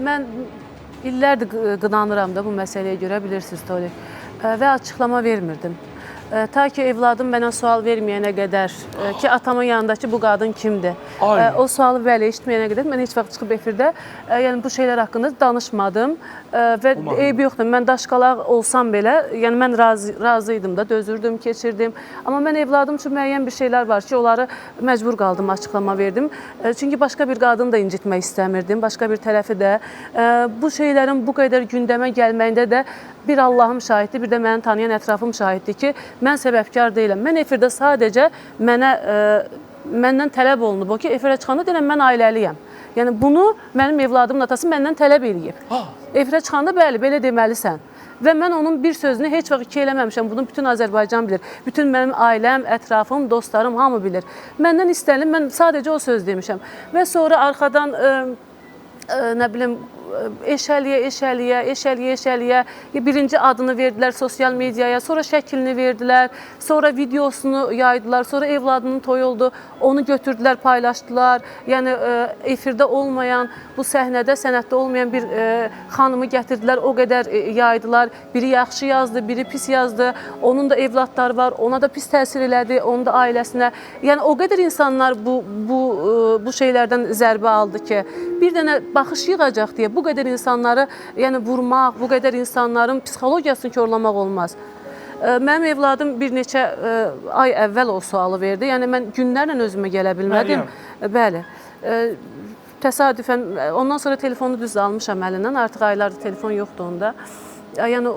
Mən illərdir qınanıram da bu məsələyə görə, bilirsiniz Tolik. Və açıqlama vermirdim. Ta ki evladım mənə sual verməyənə qədər ki, atamın yanındakı bu qadın kimdir? O sualı bəli eşitməyənə qədər mən heç vaxt çıxıb efirdə yəni bu şeylər haqqında danışmadım və eybi yoxdur. Mən daşqalaq olsam belə, yəni mən razı idim da, dözürdüm, keçirdim. Amma mən evladım üçün müəyyən bir şeylər var ki, onları məcbur qaldım, açıqlama verdim. Çünki başqa bir qadını da incitmək istəmirdim, başqa bir tərəfi də. Bu şeylərin bu qədər gündəmə gəlməyində də bir Allahım şahiddir, bir də məni tanıyan ətrafım şahiddir ki, mən səbəbkar deyiləm. Mən efirdə sadəcə məndən tələb olunub o ki, efirə çıxanda deyiləm, mən ailəliyəm. Yəni bunu mənim evladımın atası məndən tələb eləyib. Efirə çıxanda bəli, belə deməlisən. Və mən onun bir sözünü heç vaxt iki eləməmişəm. Bunu bütün Azərbaycan bilir. Bütün mənim ailəm, ətrafım, dostlarım, hamı bilir. Məndən istənilib, mən sadəcə o söz demişəm. Və sonra arxadan nə bilim, eşəliyə, birinci adını verdilər sosial mediaya, sonra şəklini verdilər, sonra videosunu yaydılar, sonra evladının toyu oldu, onu götürdülər, paylaşdılar. Yəni, efirdə olmayan, bu səhnədə, sənətdə olmayan bir xanımı gətirdilər, o qədər yaydılar. Biri yaxşı yazdı, biri pis yazdı, onun da evladları var, ona da pis təsir elədi, onun da ailəsinə. Yəni, o qədər insanlar bu şeylərdən zərbə aldı ki, bir dənə baxış yığacaq deyə bu qədər insanları vurmaq, bu qədər insanların psixologiyasını korlamaq olmaz. Mənim evladım bir neçə ay əvvəl o sualı verdi. Yəni, mən günlərlə özümə gələ bilmədim. Bəli. Təsadüfən, ondan sonra telefonu düz almışam əlindən. Artıq aylardır telefon yoxdur onda. Yəni,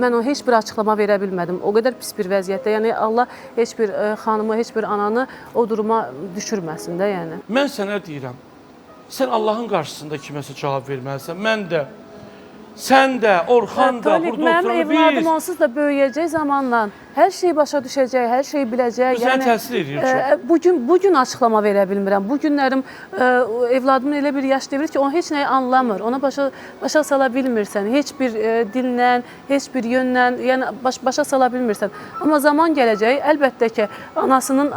mən heç bir açıqlama verə bilmədim. O qədər pis bir vəziyyətdə. Yəni, Allah heç bir xanımı, heç bir ananı o duruma düşürməsin də, yəni. Mən sənə deyirəm. Sən Allahın qarşısında kiməsə cavab verməlisən. Mən də, sən də, Orxan da, burada oturanı biz. Mənim evladım onsuz da böyüyəcək zamanla. Hər şeyi başa düşəcək, hər şeyi biləcək. Bu sənə təsir edir çox. Bugün açıqlama verə bilmirəm. Bugünlərim evladımın elə bir yaş devirir ki, o heç nəyi anlamır. Ona başa sala bilmirsən. Heç bir dillə, heç bir yönlə, yəni başa sala bilmirsən. Amma zaman gələcək, əlbəttə ki, anasının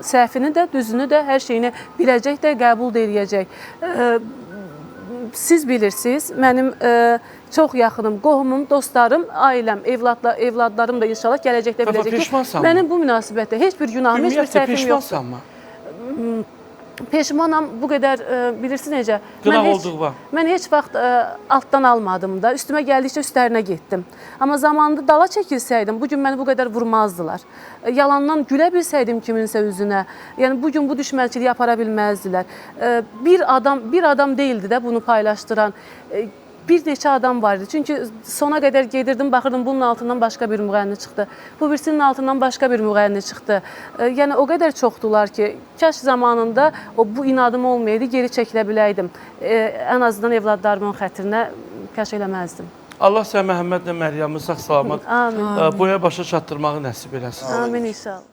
səhvini də, düzünü də, hər şeyini biləcək də, qəbul də eləyəcək. Siz bilirsiniz, mənim çox yaxınım, qohumum, dostlarım, ailəm, evladlarım da inşallah gələcəkdə biləcək ki, mənim bu münasibətdə heç bir günahım, heç bir səhvim yoxdur. Peşmansanmı? Peşmanam, bu qədər, bilirsiniz necə? Qınaq olduğu var. Mən heç vaxt altdan almadım da, üstümə gəldikcə üstlərinə getdim. Amma zamanında dala çəkilsəydim, bugün məni bu qədər vurmazdılar. Yalandan gülə bilsəydim kiminsə üzünə, yəni bugün bu düşmənçiliyi apara bilməzdilər. Bir adam deyildi də bunu paylaşdıran. Bir neçə adam var idi. Çünki sona qədər gedirdim, baxırdım, bunun altından başqa bir müğənni çıxdı. Bu birisinin altından başqa bir müğənni çıxdı. Yəni, o qədər çoxdular ki, kaş zamanında bu inadım olmayaydı, geri çəkilə biləydim. Ən azından evladlarımın xətrinə kaş eləməzdim. Allah sənə Məhəmmədlə Məryəmi sağ-salamat boya başa çatdırmağı nəsib eləsin. Amin inşallah.